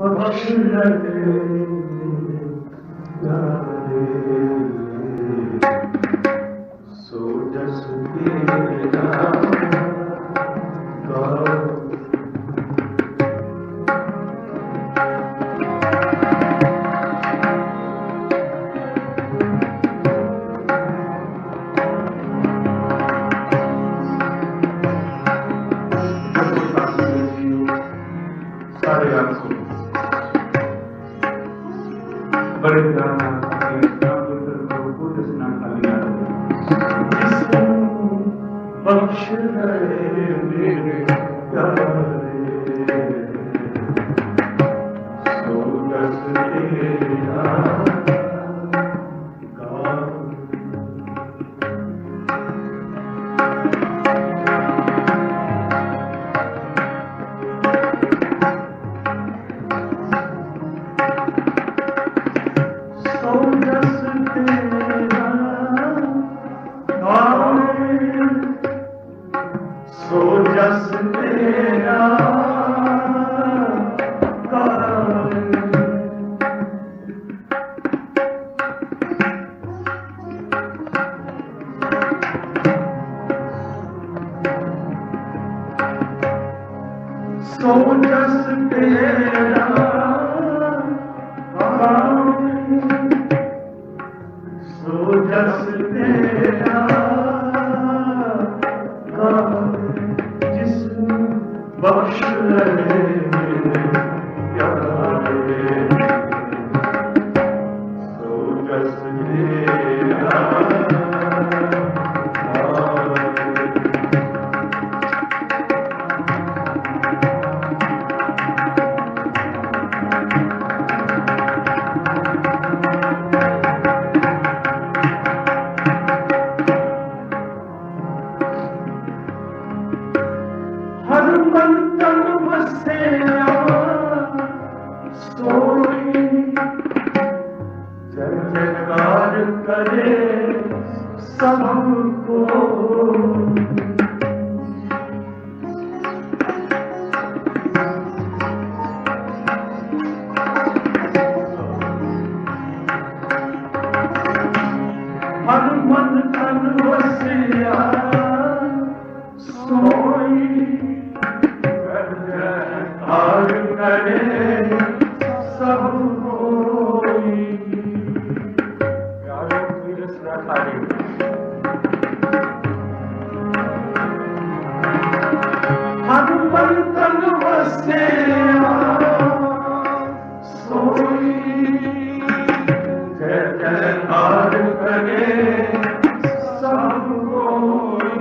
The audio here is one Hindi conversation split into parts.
बख्श ले सो जस तेरा सारे आपको बड़े ध्यान बख्श मेरे प्यारे सो दस तेरा सो जस तेरा सो जस तेरा सो जस तेरा बख्श ले प्यारे सो जस तेरा हर मन तन बसेरा सोई जय जयकार करे सबको हर मन तन बसेरा सोई आग करे सब कोई प्यारे तीरस रखारी हर मन तन बसे सोई जय जयकार करे सब कोई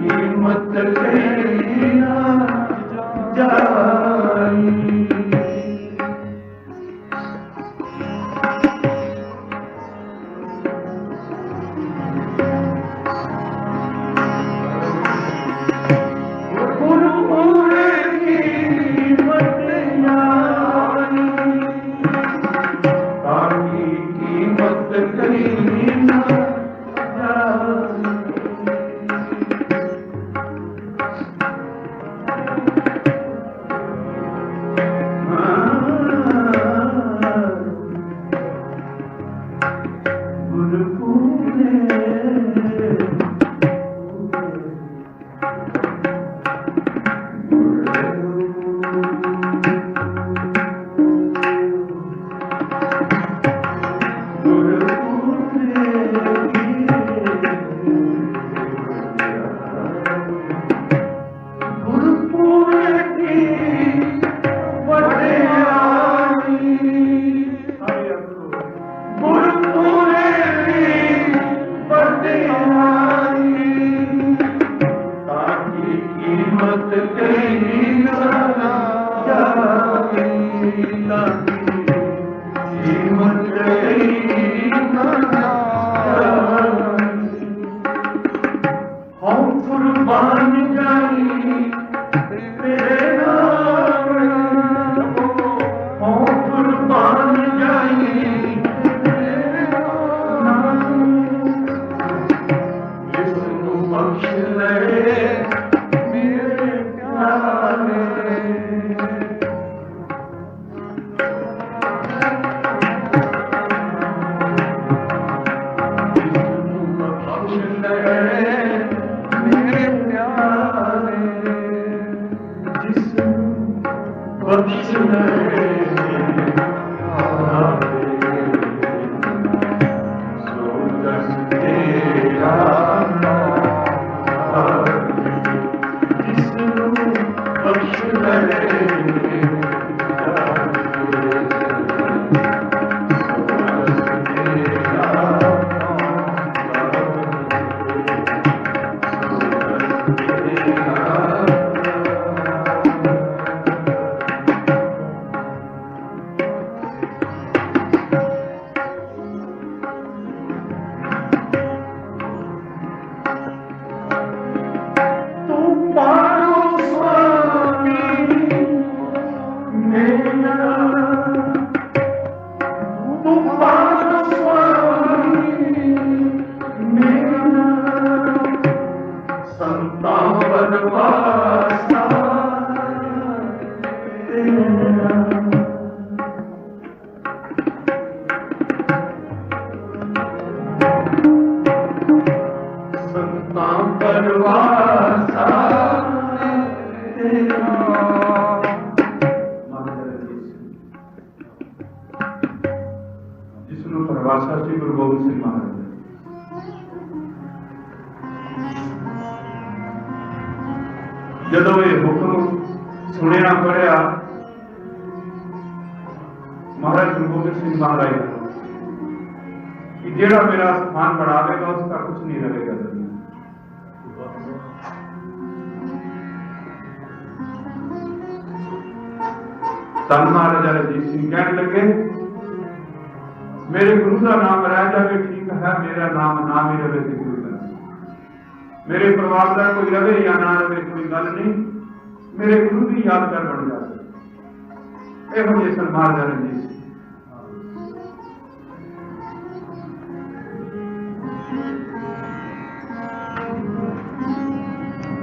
कीमत लेना जाई गुरुपुरे कीमत जाई ताकि कीमत लेना जाई हम कुर्बान जाएंगे जिसनों परिभाषा श्री गुरु गोबिंद सिंह महाराज जदों ये हुक्म सुनिया पढ़िया महाराज गुरु गोबिंद सिंह महाराज कि जेड़ा मेरा स्थान बढ़ावेगा उसका कुछ नहीं रहेगा दुनिया। धन महाराजा रजीत सिंह कहने लगे मेरे गुरु का नाम रह जाए ठीक है, मेरा नाम ना भी रहे तो कोई गल नहीं, मेरे परिवार का कोई रहे या ना रहे कोई गल नहीं, मेरे गुरु की यादगार बन जाए। यहो जे सन महाराजा रंजीत सिंह।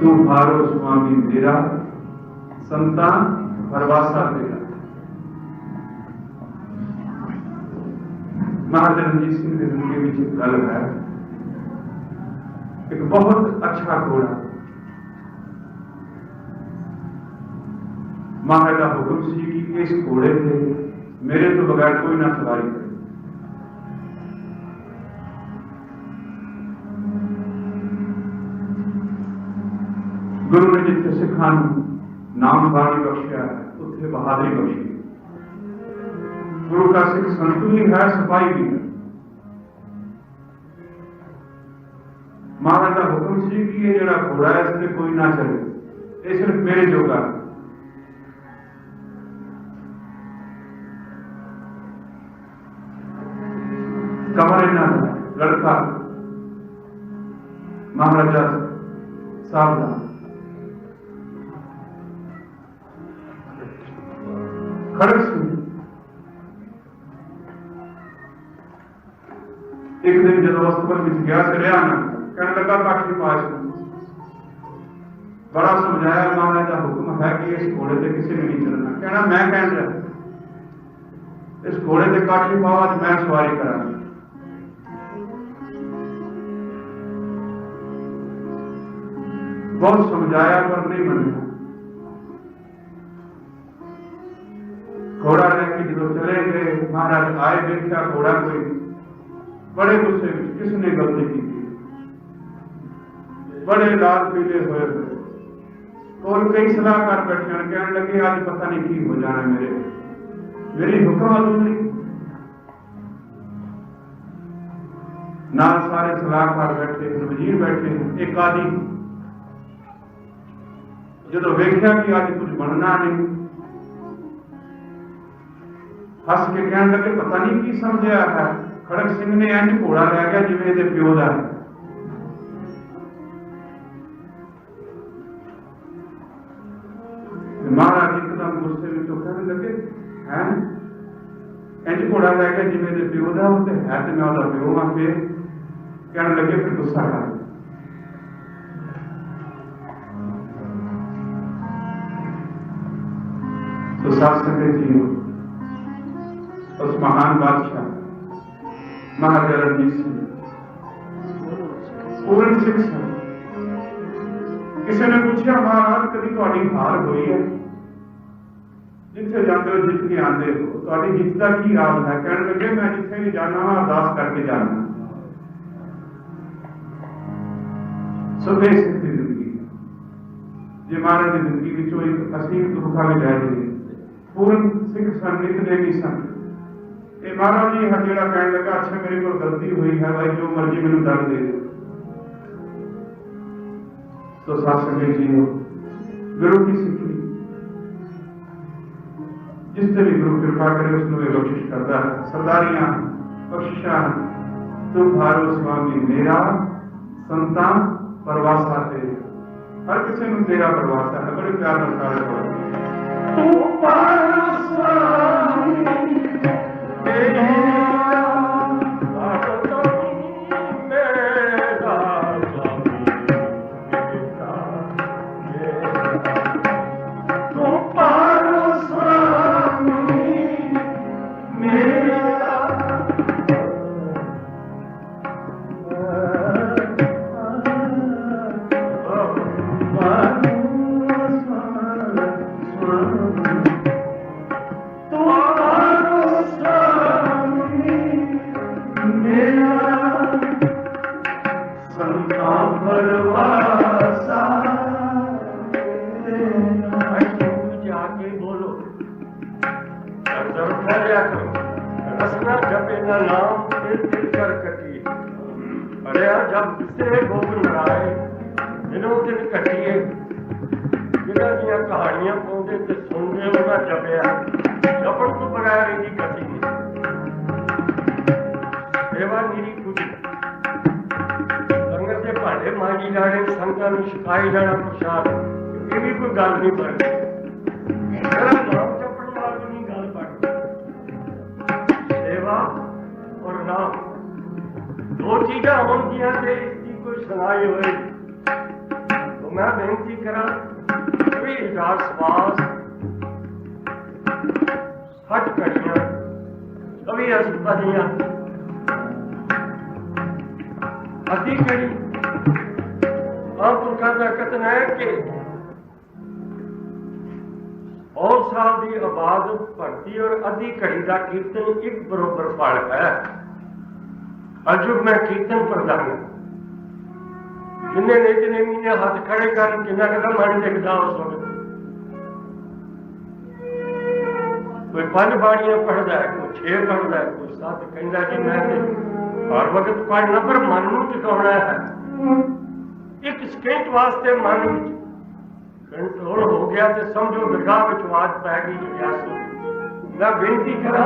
तू भारो स्वामी मेरा, संतान भरवासा तेरा। महाराजा रंजीत सिंह की जिंदगी में एक गल है, एक बहुत अच्छा घोड़ा महाराजा हुक्म सी कि इस घोड़े से मेरे तो बगैर कोई ना सवारी करे। गुरु ने जिथे सिखा नाम बाणी बख्शिया है उथे बहादुरी बख्शी। गुरु का सिख संतु भी है, सिपाही भी है। महाराजा हुक्म सी कि ये जरा घोड़ा है इससे कोई ना चले, ये सिर्फ मेरे जोगा। कमरे ना लड़का महाराजा सावधान खड़ग सिंह एक दिन जब अस्तबल में गया से रहा ना कहने लगा काठी पास बड़ा समझाया महाराजा हुक्म है कि इस घोड़े से किसी ने नहीं चलना। कहना मैं कह रहा इस घोड़े से काठी पाओ आज मैं सवारी करा। बहुत समझाया पर नहीं माना। घोड़ा लेके जो चले गए महाराज आए देखा घोड़ा कोई बड़े गुस्से में किसने गलती की थी, बड़े लाल पीले हुए और कई सलाहकार बैठे कहने लगे आज पता नहीं की हो जाना मेरी हुक्म अधूरी। नाल सारे सलाहकार बैठे, वजीर बैठे, एक आदि जो वेख्या कि आज कुछ बनना नहीं हस के कहने लगे पता नहीं की समझा है। खड़ग सिंह ने इंज घोड़ा लै गया जिवें इहदे प्यो दा है। महाराज एकदम गुस्से में कहने लगे हैं इंज घोड़ा लै गया जिवें इहदे प्यो दा है तो मैं उहदा प्यो हां। फिर कहने लगे फिर गुस्सा कर। तो साथ संगत जी उस महान बादशाह महाराजा रणजीत सिंह पूर्ण सिख सन। किसी ने पूछा महाराज कभी थोड़ी हार हुई है? जिथे जाते हो जित के आते हो थोड़ी जित का की राज है? कहने लगे मैं जिथे भी जाना वा अरदास करके जाना। सुबह सिख की जिंदगी जे महाराज की जिंदगी विचों एक असीम दुखा भी लै जाइए। पूर्ण सिख सन, नितनेमी सन। ये महाराज जी है जोड़ा कह लगा, अच्छा मेरे को गलती हुई है भाई, जो मर्जी मैनू दंड दे दो। तो साथ संगत जी हो, गुरु की सिक्खी जिस तरह गुरु कृपा करे उसमें बख्शिश करता है। सरदारियां बख्शिशा तुम भारो स्वामी मेरा, संतान परवासा तेरा। हर किसी में तेरा परवासा है। बड़े प्यार में सारे तू भारो स्वामी मेरा, कहानियां पाते तो सुनते उन्हें जपया जपन तो बगैर इनकी गति नहीं। सेवा मेरी कुछ संगत के भांडे मांगी जाने, संगत में छकाई जाना प्रसाद, ये भी कोई गल नहीं बनती। नाम जपन वाल भी नहीं गल बनती। सेवा और नाम दो चीजा होंगियां ते इसकी कोई सुनाई होए तो मैं बेनती करा कभी 1000 सवास, 60 कड़ियां, कभी 80 अद्धी कड़ी। आम पुरखा का कथन है कि 100 साल की इबादत भर्ती और अद्धी घड़ी का कीर्तन एक बरोबर फल है। अजुब मैं कीर्तन प्रधान जिन्हें नितनेमी ने हाथ खड़े कर जिन्हें कहता मन टिकता उस वक्त। कोई 5 बाणियां पढ़ता है, कोई 6 पढ़ता है, कोई 7 कहता कि मैं हर वक्त पढ़ना पर मन को टिकाना है। एक सेकंड वास्ते मन कंट्रोल हो गया तो समझो दरगाह में आवाज पै गई जिज्ञासु। मैं बेनती करा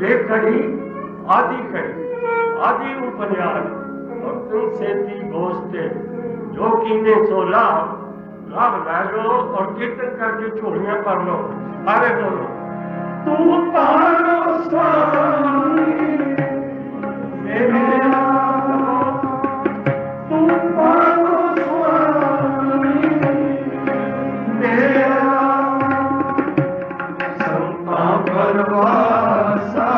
एक घड़ी आधी घड़ी आधी उपन्यास और तुम सेती गोश्त जो कीने सो लाभ ला लो और कीर्तन करके झोलियां भर लो। सारे बोलो तू भारो स्वामी मेरा, तू भारो स्वामी मेरा, संता परवासा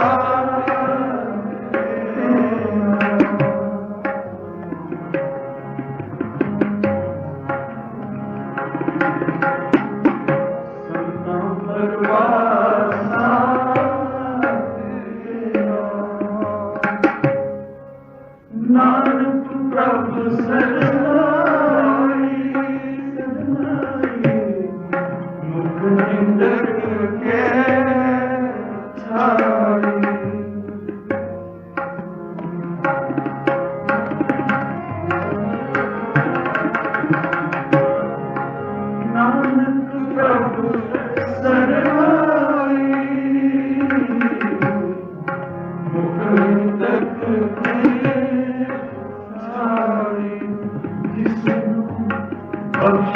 बख्श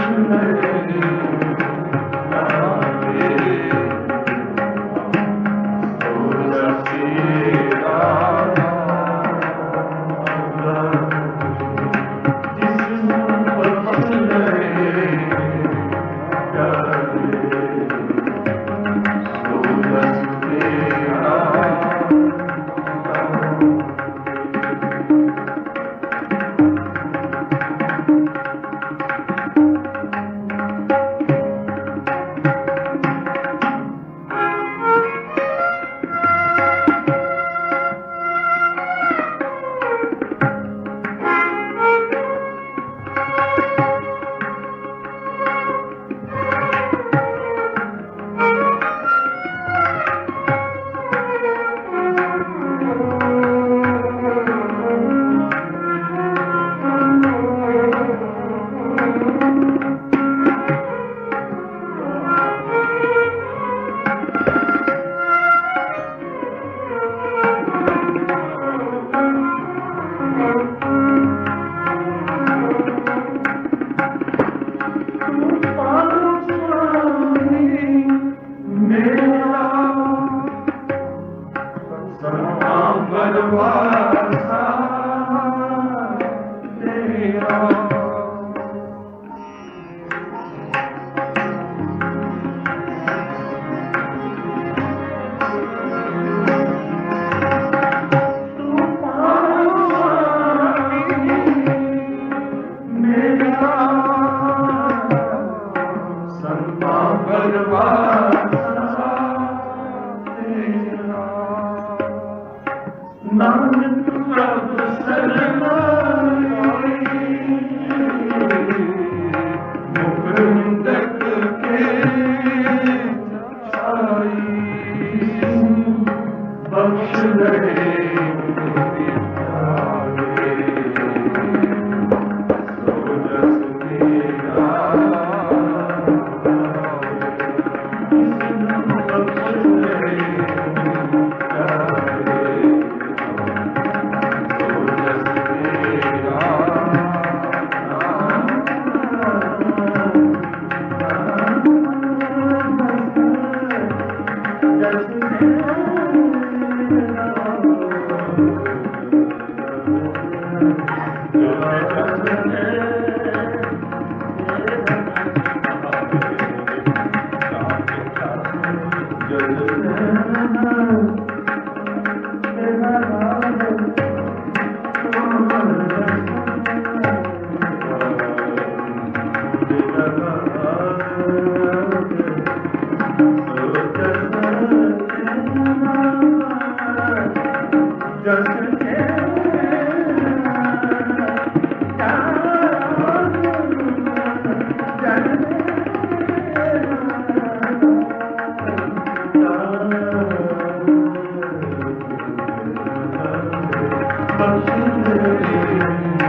बख्शिश मेरे